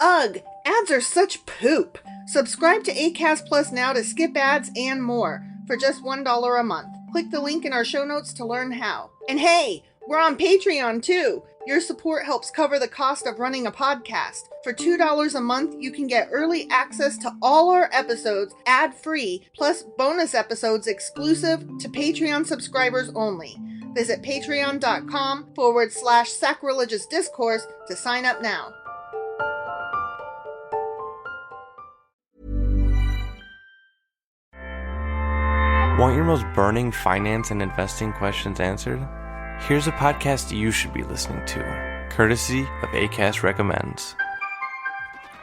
Ugh, ads are such poop. Subscribe to Acast Plus now to skip ads and more for just $1 a month. Click the link in our show notes to learn how. And hey, we're on Patreon too. Your support helps cover the cost of running a podcast. For $2 a month, you can get early access to all our episodes ad-free, plus bonus episodes exclusive to Patreon subscribers only. Visit patreon.com/sacrilegious discourse to sign up now. Want your most burning finance and investing questions answered? Here's a podcast you should be listening to, courtesy of Acast Recommends.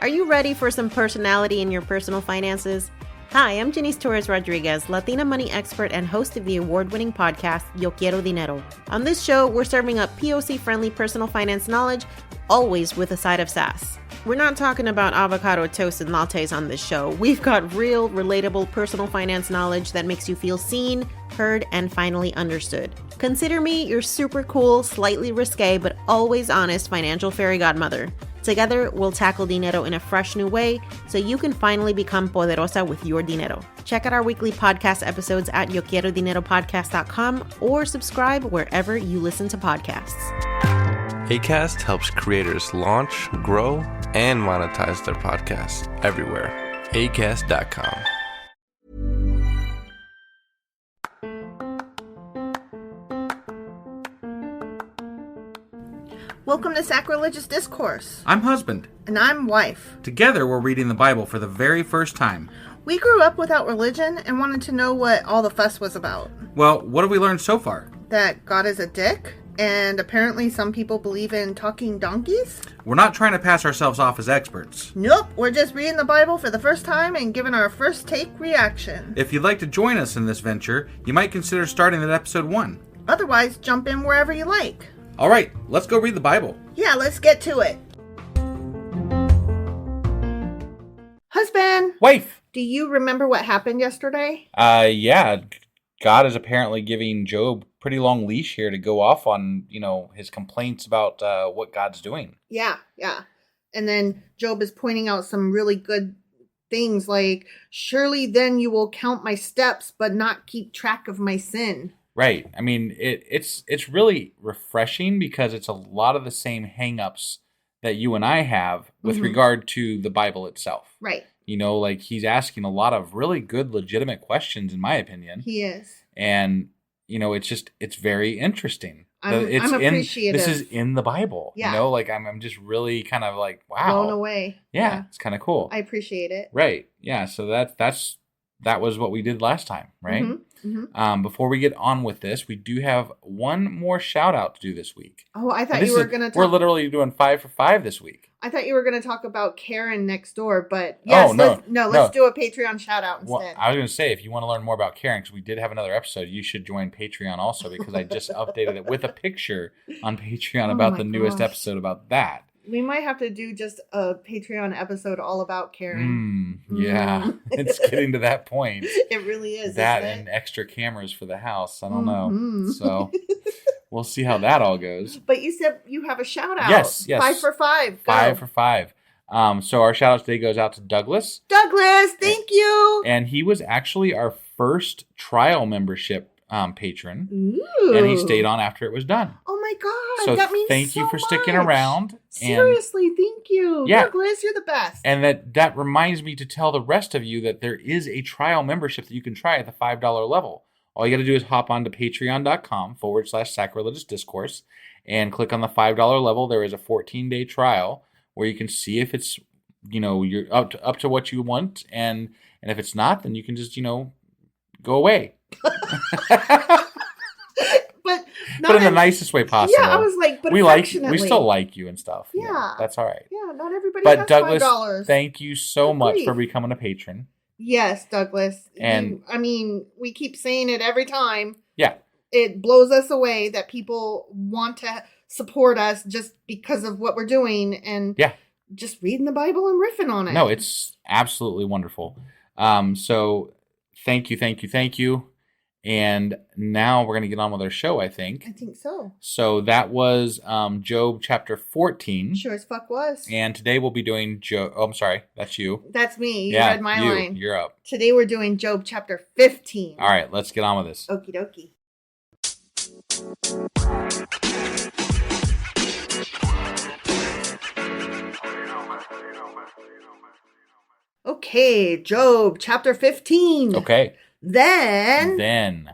Are you ready for some personality in your personal finances? Hi, I'm Janice Torres Rodriguez, Latina money expert and host of the award-winning podcast Yo Quiero Dinero. On this show, we're serving up POC-friendly personal finance knowledge, always with a side of sass. We're not talking about avocado toast and lattes on this show. We've got real, relatable personal finance knowledge that makes you feel seen, heard, and finally understood. Consider me your super cool, slightly risque, but always honest financial fairy godmother. Together, we'll tackle dinero in a fresh new way so you can finally become poderosa with your dinero. Check out our weekly podcast episodes at yoquierodineropodcast.com or subscribe wherever you listen to podcasts. Acast helps creators launch, grow, and monetize their podcasts everywhere. Acast.com. Welcome to Sacrilegious Discourse. I'm husband. And I'm wife. Together, we're reading the Bible for the very first time. We grew up without religion and wanted to know what all the fuss was about. Well, what have we learned so far? That God is a dick, and apparently some people believe in talking donkeys? We're not trying to pass ourselves off as experts. Nope, we're just reading the Bible for the first time and giving our first take reaction. If you'd like to join us in this venture, you might consider starting at episode 1. Otherwise, jump in wherever you like. All right, let's go read the Bible. Yeah, let's get to it. Husband! Wife! Do you remember what happened yesterday? Yeah. God is apparently giving Job pretty long leash here to go off on, his complaints about what God's doing. Yeah. And then Job is pointing out some really good things like, surely then you will count my steps, but not keep track of my sin. Right. I mean, it's really refreshing because it's a lot of the same hang-ups that you and I have with regard to the Bible itself. Right. Like he's asking a lot of really good, legitimate questions, in my opinion. He is. And, it's very interesting. I'm appreciative. This is in the Bible. Yeah. I'm just really kind of like, wow. Blown away. Yeah. It's kind of cool. I appreciate it. Right. Yeah. So that was what we did last time, right? Before we get on with this, we do have one more shout out to do this week. Oh, I thought you were going to talk. We're literally doing 5 for 5 this week. I thought you were going to talk about Karen next door, but yes, let's do a Patreon shout out instead. Well, I was going to say, if you want to learn more about Karen, because we did have another episode, you should join Patreon also, because I just updated it with a picture on Patreon about the newest episode about that. We might have to do just a Patreon episode all about Karen. Yeah, it's getting to that point. It really is. That and extra cameras for the house. I don't know. So we'll see how that all goes. But you said you have a shout out. Yes. 5 for 5. Go. 5 for 5. So our shout out today goes out to Douglas. Douglas, thank you. And he was actually our first trial membership patron. Ooh. And he stayed on after it was done. Oh my God. So that means thank you for sticking around. Seriously, thank you. Yeah. Douglas, you're the best. And that reminds me to tell the rest of you that there is a trial membership that you can try at the $5 level. All you got to do is hop on to patreon.com/sacrilegious discourse and click on the $5 level. There is a 14-day trial where you can see if it's, you're up to what you want. And if it's not, then you can just, go away. But in the nicest way possible. Yeah, I was like, but we still like you and stuff. Yeah. That's all right. Yeah, not everybody but has Douglas, $5. thank you so much for becoming a patron. Yes, Douglas. And we keep saying it every time. Yeah. It blows us away that people want to support us just because of what we're doing and just reading the Bible and riffing on it. No, it's absolutely wonderful. So thank you. And now we're going to get on with our show, I think. I think so. So that was Job chapter 14. Sure as fuck was. And today we'll be doing Job. Oh, I'm sorry. That's you. That's me. You read my line. You're up. Today we're doing Job chapter 15. All right, let's get on with this. Okie dokie. Okay, Job chapter 15. Okay. Then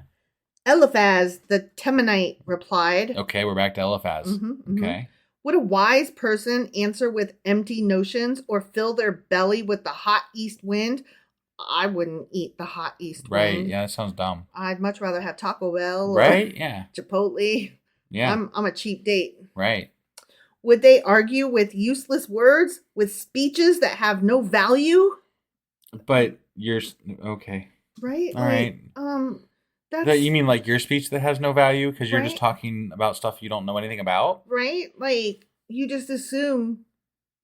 Eliphaz the Temanite replied. Okay, we're back to Eliphaz. Okay. Would a wise person answer with empty notions or fill their belly with the hot east wind? I wouldn't eat the hot east wind. Right, yeah, that sounds dumb. I'd much rather have Taco Bell right? Yeah. Chipotle. Yeah. I'm a cheap date. Right. Would they argue with useless words, with speeches that have no value? But you're okay. Right? All right. That's You mean like your speech that has no value because you're Right? just talking about stuff you don't know anything about? right. Like you just assume,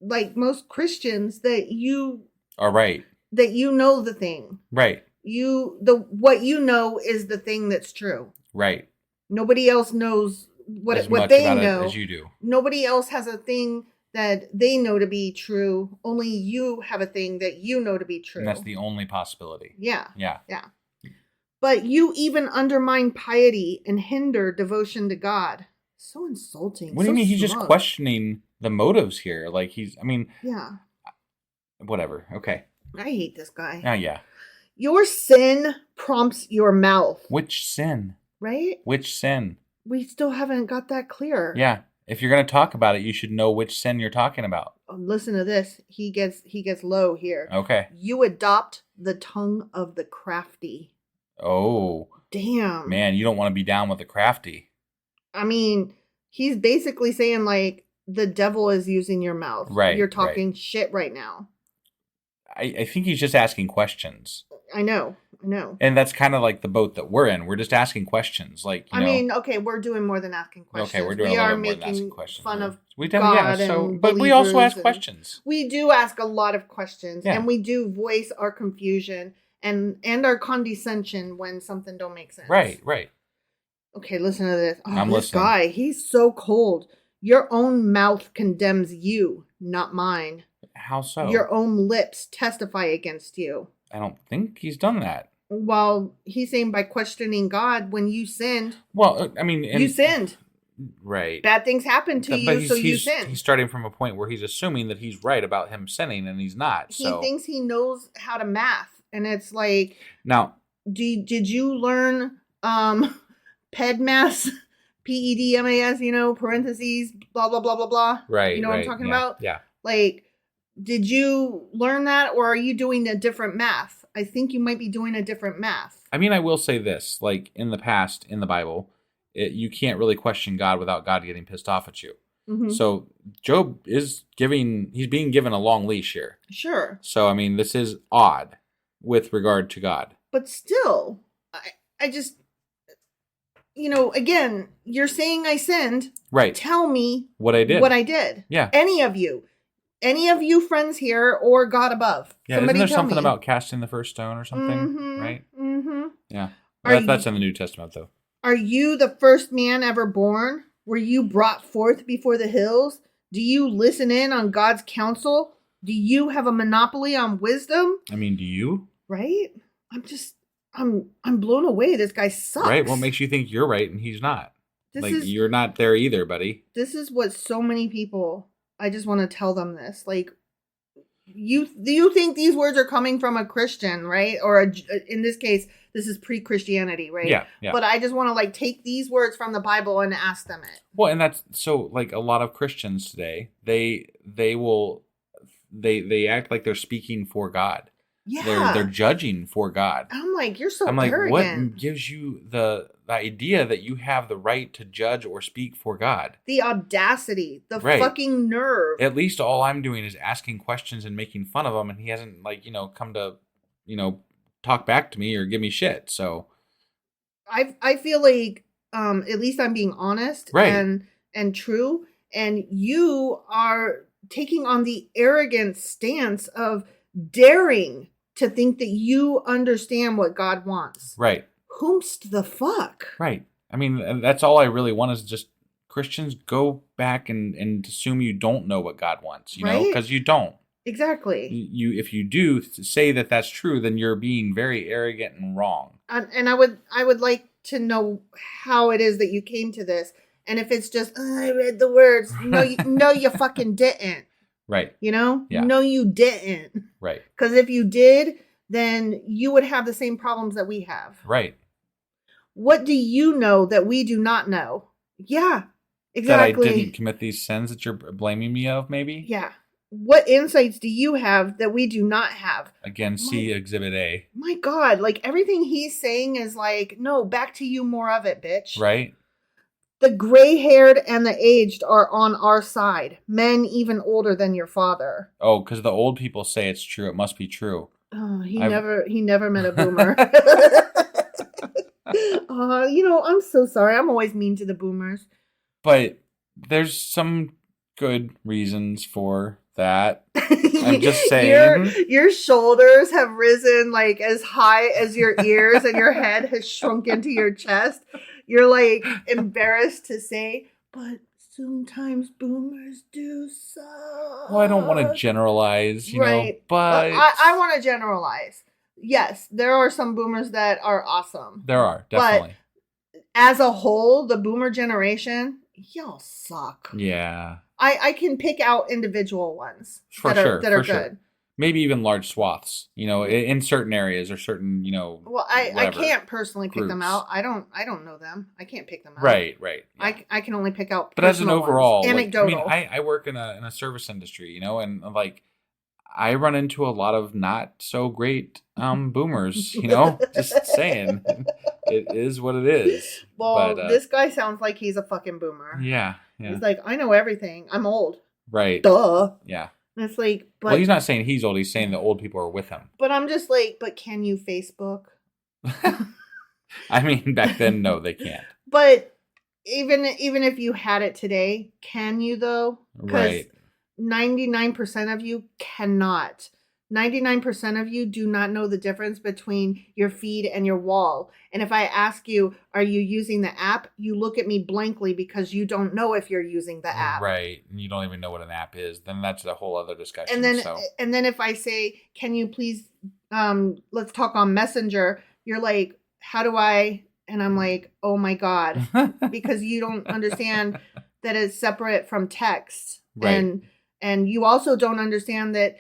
like most Christians, that you All right. know the thing. Right. What you know is the thing that's true. Right. Nobody else knows As what much they about know. it as you do. Nobody else has a thing that they know to be true. Only you have a thing that you know to be true. And that's the only possibility. Yeah. Yeah. But you even undermine piety and hinder devotion to God. So insulting. What do you mean? He's just smug. questioning the motives here. Like Yeah. whatever. Okay. I hate this guy. Yeah. Your sin prompts your mouth. Which sin? Right? Which sin? We still haven't got that clear. Yeah. If you're going to talk about it, you should know which sin you're talking about. Listen to this. He gets low here. Okay. You adopt the tongue of the crafty. Oh. Damn. Man, you don't want to be down with the crafty. I mean, he's basically saying like the devil is using your mouth. Right. You're talking shit right now. I think he's just asking questions. I know. And that's kind of like the boat that we're in. We're just asking questions. Like, you know. I mean, okay, we're doing more than asking questions. Okay, we're doing we a are little bit more than asking making questions. fun of God and but we also ask believers questions. We do ask a lot of questions, Yeah. and we do voice our confusion and our condescension when something don't make sense. Right. Okay, listen to this. Oh, I'm this listening. guy, he's so cold. Your own mouth condemns you, not mine. How so? Your own lips testify against you. I don't think he's done that. Well, he's saying by questioning God, when you sinned, Well, I mean, you sinned. Right. Bad things happened to you, so you sinned. He's starting from a point where he's assuming that he's right about him sinning, and he's not. He thinks he knows how to math, and it's like, now, did you learn PEDMAS, PEDMAS, parentheses, blah, blah, blah, blah, blah? right. You know what I'm talking about? Yeah. Like, did you learn that, or are you doing a different math? I think you might be doing a different math. I mean, I will say this: like in the past, in the Bible, you can't really question God without God getting pissed off at you. Mm-hmm. So Job he's being given a long leash here. Sure. So I mean, this is odd with regard to God. But still, I just, again, you're saying I sinned. Right. Tell me what I did. Yeah. Any of you friends here or God above. Yeah. Somebody Isn't there tell something me. about casting the first stone or something? Mm-hmm, right. Mm-hmm. Yeah. Are That's in the New Testament, though. Are you the first man ever born? Were you brought forth before the hills? Do you listen in on God's counsel? Do you have a monopoly on wisdom? I mean, do you? Right? I'm blown away. This guy sucks. Right. What makes you think you're right and he's not? You're not there either, buddy. This is what so many people, I just want to tell them this. Like, do you think these words are coming from a Christian, right? Or in this case, this is pre-Christianity, right? Yeah. But I just want to take these words from the Bible and ask them it. Well, and that's so a lot of Christians today, they act like they're speaking for God. Yeah. They're judging for God. I'm like, you're so I'm like, arrogant. what gives you the idea that you have the right to judge or speak for God? The audacity, the Right. fucking nerve. At least all I'm doing is asking questions and making fun of him, and he hasn't come to talk back to me or give me shit. So I feel like at least I'm being honest Right. and true, and you are taking on the arrogant stance of daring to think that you understand what God wants. right. whomst the fuck? Right. I mean, that's all I really want is just Christians go back and assume you don't know what God wants, you know, because you don't. Exactly. If you do say that that's true, then you're being very arrogant and wrong. And I would like to know how it is that you came to this. And if it's just, I read the words. No, you fucking didn't. Right. You know? Yeah. No, you didn't. Right. Because if you did, then you would have the same problems that we have. Right. What do you know that we do not know? Yeah, exactly. That I didn't commit these sins that you're blaming me of, maybe? Yeah. What insights do you have that we do not have? Again, see Exhibit A. My God, like everything he's saying is like, no, back to you, more of it, bitch. Right. The gray-haired and the aged are on our side. Men even older than your father. Oh, because the old people say it's true. It must be true. Oh, he never met a boomer. I'm so sorry. I'm always mean to the boomers. But there's some good reasons for that. I'm just saying. Your shoulders have risen like as high as your ears and your head has shrunk into your chest. You're like embarrassed to say, but sometimes boomers do suck. Well, I don't want to generalize, you know, but I want to generalize. Yes, there are some boomers that are awesome. There are, definitely. But as a whole, the boomer generation, y'all suck. Yeah. I can pick out individual ones that are good. Sure. Maybe even large swaths, you know, in certain areas or certain, you know. Well, I can't personally pick them out. I don't know them. I can't pick them out. Right. Yeah. I can only pick out. But as an overall, anecdotal. I work in a service industry, you know, and like I run into a lot of not so great boomers, you know. Just saying, it is what it is. Well, this guy sounds like he's a fucking boomer. Yeah. He's like, I know everything. I'm old. Right. Duh. Yeah. And it's like, but... Well, he's not saying he's old. He's saying the old people are with him. But I'm just like, but can you Facebook? I mean, back then, no, they can't. But even if you had it today, can you though? Right. 99% of you cannot. 99% of you do not know the difference between your feed and your wall. And if I ask you, are you using the app? You look at me blankly because you don't know if you're using the app. Right. And you don't even know what an app is. Then that's a whole other discussion. And then if I say, can you please, let's talk on Messenger. You're like, how do I? And I'm like, oh my God, because you don't understand that it's separate from text. Right. And you also don't understand that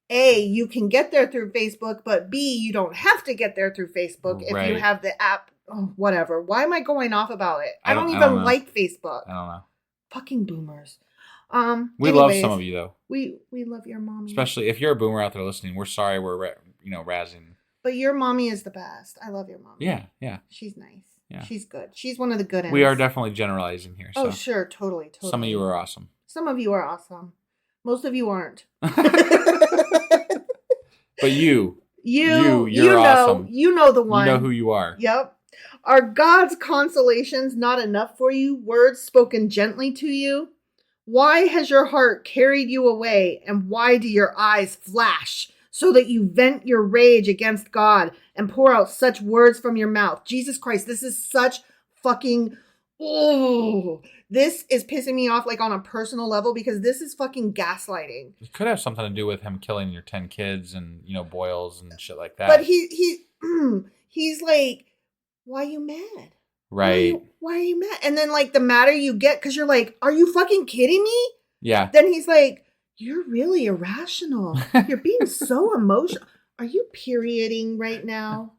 A, you can get there through Facebook, but B, you don't have to get there through Facebook if you have the app. Oh, whatever. Why am I going off about it? I don't even like Facebook. I don't know. Fucking boomers. We love some of you though. We love your mommy. Especially if you're a boomer out there listening. We're sorry we're razzing. But your mommy is the best. I love your mommy. Yeah. She's nice. Yeah. She's good. She's one of the good ones. We are definitely generalizing here. So. Oh, sure. Totally. Some of you are awesome. Some of you are awesome. Most of you aren't. But you're awesome. You know the one. You know who you are. Yep. Are God's consolations not enough for you? Words spoken gently to you? Why has your heart carried you away? And why do your eyes flash so that you vent your rage against God and pour out such words from your mouth? Jesus Christ, this is such fucking... Oh, this is pissing me off like on a personal level because this is fucking gaslighting. It could have something to do with him killing your 10 kids and, boils and shit like that. But he's like, why are you mad? Right. Why are you mad? And then like the madder you get because you're like, are you fucking kidding me? Yeah. Then he's like, you're really irrational. You're being so emotional. Are you perioding right now?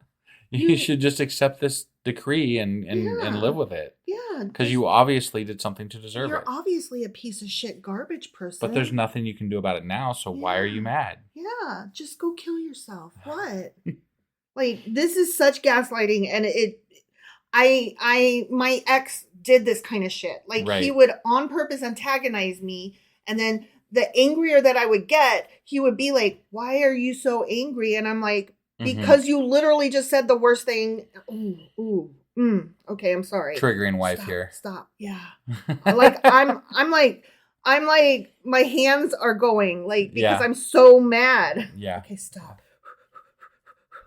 You should just accept this decree and live with it. Yeah. Because you obviously did something to deserve it. You're obviously a piece of shit garbage person. But there's nothing you can do about it now, so why are you mad? Yeah. Just go kill yourself. What? Like, this is such gaslighting, and my ex did this kind of shit. Like, he would on purpose antagonize me, and then the angrier that I would get, he would be like, why are you so angry? And I'm like, because you literally just said the worst thing. Okay, I'm sorry. Triggering wife here. Stop. Yeah. Like I'm like my hands are going like because I'm so mad. Yeah. Okay, stop.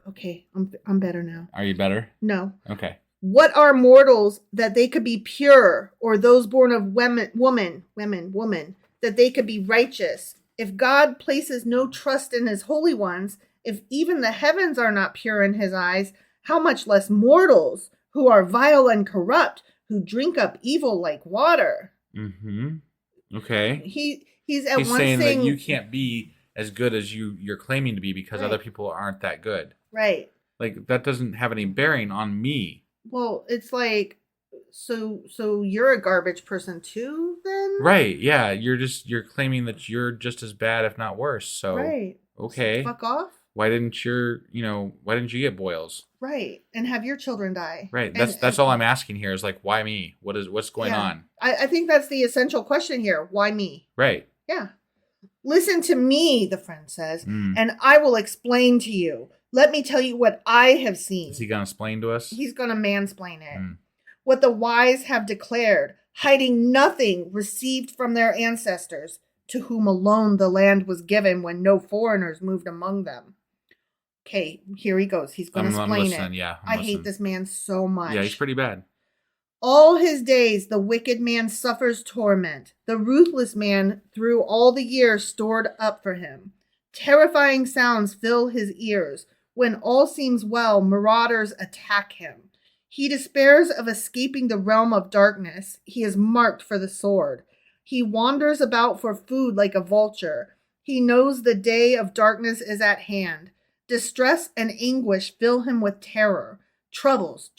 Okay, I'm better now. Are you better? No. Okay. What are mortals that they could be pure, or those born of woman, that they could be righteous? If God places no trust in his holy ones, if even the heavens are not pure in his eyes, how much less mortals who are vile and corrupt, who drink up evil like water? Mm-hmm. Okay. He's at He's once saying saying that you can't be as good as you're claiming to be because Right. other people aren't that good. Right. Like, that doesn't have any bearing on me. Well, it's like, so you're a garbage person too, then? Right. Yeah. You're claiming that you're just as bad, if not worse. So, Right. okay. Fuck off. Why didn't you get boils? Right. And have your children die. Right. And That's all I'm asking here is like, why me? What's going on? I think that's the essential question here. Why me? Right. Yeah. Listen to me, the friend says, Mm. and I will explain to you. Let me tell you what I have seen. Is he going to explain to us? He's going to mansplain it. Mm. What the wise have declared, hiding nothing received from their ancestors, to whom alone the land was given when no foreigners moved among them. Okay, here he goes. He's going to explain it. Yeah, I hate this man so much. Yeah, he's pretty bad. All his days the wicked man suffers torment. The ruthless man through all the years stored up for him. Terrifying sounds fill his ears. When all seems well, marauders attack him. He despairs of escaping the realm of darkness. He is marked for the sword. He wanders about for food like a vulture. He knows the day of darkness is at hand. Distress and anguish fill him with terror. Troubles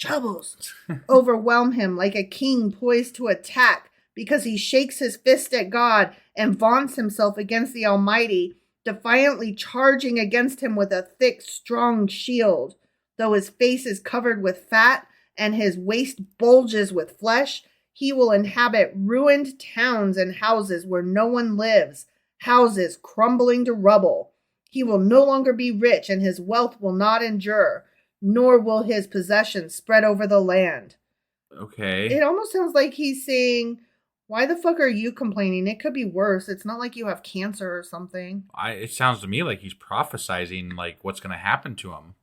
overwhelm him like a king poised to attack because he shakes his fist at God and vaunts himself against the Almighty, defiantly charging against him with a thick, strong shield. Though his face is covered with fat and his waist bulges with flesh, he will inhabit ruined towns and houses where no one lives, houses crumbling to rubble. He will no longer be rich, and his wealth will not endure, nor will his possessions spread over the land. Okay. It almost sounds like he's saying, why the fuck are you complaining? It could be worse. It's not like you have cancer or something. It sounds to me like he's prophesizing like what's going to happen to him.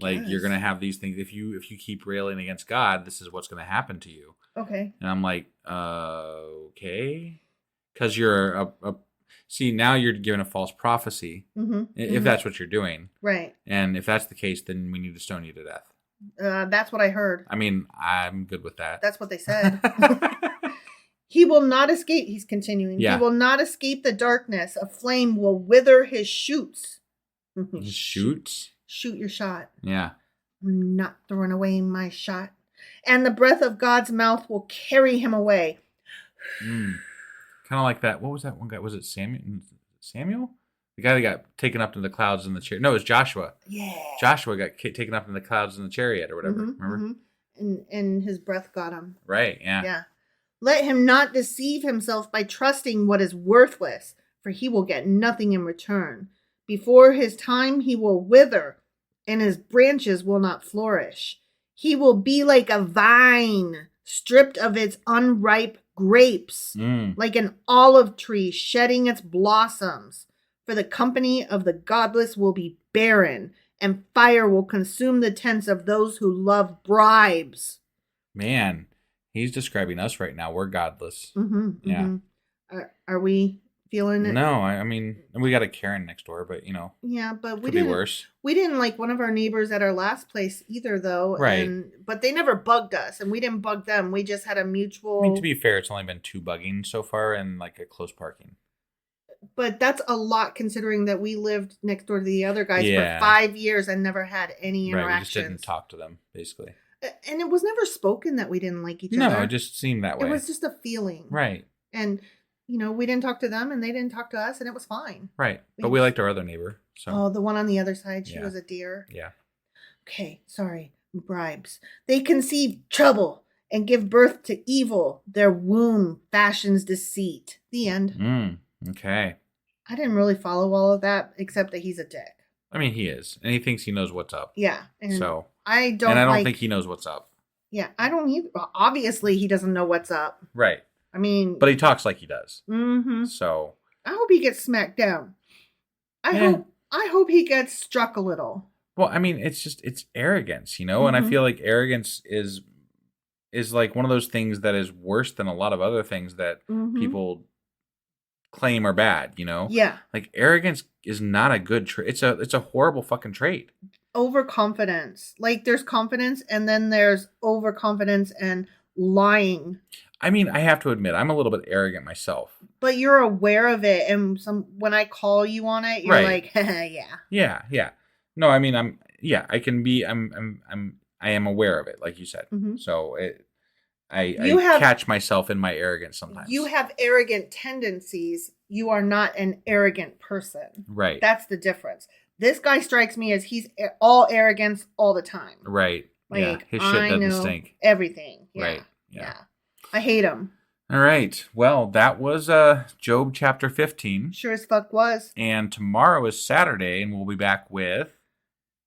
Like, you're going to have these things. If you keep railing against God, this is what's going to happen to you. Okay. And I'm like, okay. Because you're see, now you're giving a false prophecy. Mm-hmm. If that's what you're doing. Right. And if that's the case, then we need to stone you to death. That's what I heard. I mean, I'm good with that. That's what they said. He will not escape. He's continuing. Yeah. He will not escape the darkness. A flame will wither his shoots. His shoots? Shoot your shot. Yeah. I'm not throwing away my shot. And the breath of God's mouth will carry him away. Kind of like that. What was that one guy? Was it Samuel? The guy that got taken up in the clouds in the chariot. No, it was Joshua. Yeah. Joshua got taken up in the clouds in the chariot or whatever. Remember? And his breath got him. Right, yeah. Yeah. Let him not deceive himself by trusting what is worthless, for he will get nothing in return. Before his time he will wither, and his branches will not flourish. He will be like a vine, stripped of its unripe grapes, like an olive tree shedding its blossoms. For the company of the godless will be barren, and fire will consume the tents of those who love bribes. Man, he's describing us right now. We're godless. Yeah. Are we feeling it? No, I mean, we got a Karen next door, but Yeah, but we could be didn't. worse. We didn't like one of our neighbors at our last place either, though. Right. But they never bugged us, and we didn't bug them. We just had a mutual. I mean, to be fair, it's only been 2 bugging so far and like a close parking. But that's a lot considering that we lived next door to the other guys Yeah. for 5 years and never had any interactions. Right, we just didn't talk to them, basically. And it was never spoken that we didn't like each No, other. it just seemed that way. It was just a feeling. Right. And, we didn't talk to them and they didn't talk to us, and it was fine. Right. But we liked our other neighbor. So. Oh, the one on the other side. She Yeah. was a dear. Yeah. Okay, sorry. Bribes. They conceive trouble and give birth to evil. Their womb fashions deceit. The end. Okay. I didn't really follow all of that, except that he's a dick. I mean, he is. And he thinks he knows what's up. Yeah. And So. I don't think he knows what's up. Yeah, I don't either. Well, obviously, he doesn't know what's up. Right. I mean. But he talks like he does. Mm-hmm. So. I hope he gets smacked down. I hope he gets struck a little. Well, I mean, it's arrogance, and I feel like arrogance is like one of those things that is worse than a lot of other things that people claim are bad, Yeah. Like arrogance is not a good trait. It's a horrible fucking trait. Overconfidence. Like there's confidence and then there's overconfidence and lying. I mean, I have to admit, I'm a little bit arrogant myself. But you're aware of it, and when I call you on it, you're like, yeah. Yeah. No, I mean, I am aware of it, like you said. So I catch myself in my arrogance sometimes. You have arrogant tendencies. You are not an arrogant person. Right. That's the difference. This guy strikes me as he's all arrogance all the time. Right. Like, yeah. His shit doesn't stink. Everything. Yeah. Right. Yeah. I hate him. All right. Well, that was Job chapter 15. Sure as fuck was. And tomorrow is Saturday, and we'll be back with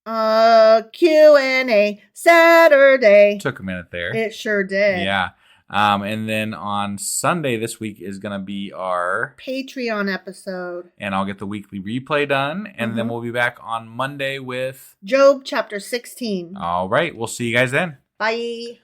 Q&A Saturday. Took a minute there. It sure did. Yeah. And then on Sunday this week is going to be our Patreon episode. And I'll get the weekly replay done. And then we'll be back on Monday with Job chapter 16. All right. We'll see you guys then. Bye.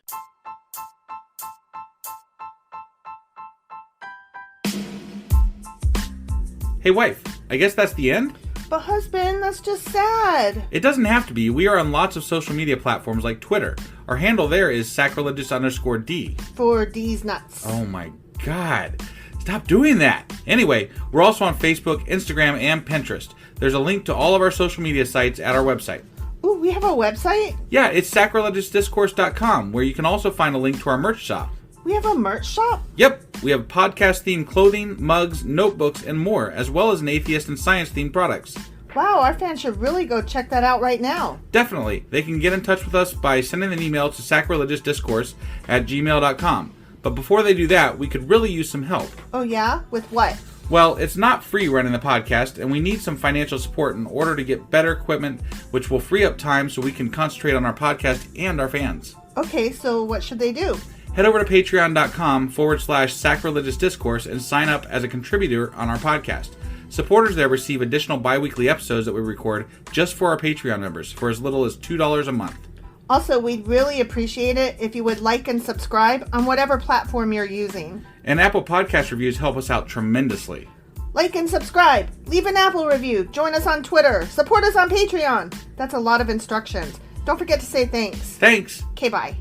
Hey, wife, I guess that's the end? But husband, that's just sad. It doesn't have to be. We are on lots of social media platforms like Twitter. Our handle there is sacrilegious_D. For D's nuts. Oh my God. Stop doing that. Anyway, we're also on Facebook, Instagram, and Pinterest. There's a link to all of our social media sites at our website. Ooh, we have a website? Yeah, it's sacrilegiousdiscourse.com, where you can also find a link to our merch shop. We have a merch shop? Yep, we have podcast-themed clothing, mugs, notebooks, and more, as well as an atheist and science-themed products. Wow, our fans should really go check that out right now. Definitely. They can get in touch with us by sending an email to sacrilegiousdiscourse@gmail.com. But before they do that, we could really use some help. Oh yeah? With what? Well, it's not free running the podcast, and we need some financial support in order to get better equipment, which will free up time so we can concentrate on our podcast and our fans. Okay, so what should they do? Head over to patreon.com/sacrilegiousdiscourse and sign up as a contributor on our podcast. Supporters there receive additional bi-weekly episodes that we record just for our Patreon members for as little as $2 a month. Also, we'd really appreciate it if you would like and subscribe on whatever platform you're using. And Apple Podcast reviews help us out tremendously. Like and subscribe. Leave an Apple review. Join us on Twitter. Support us on Patreon. That's a lot of instructions. Don't forget to say thanks. Thanks. Okay, bye.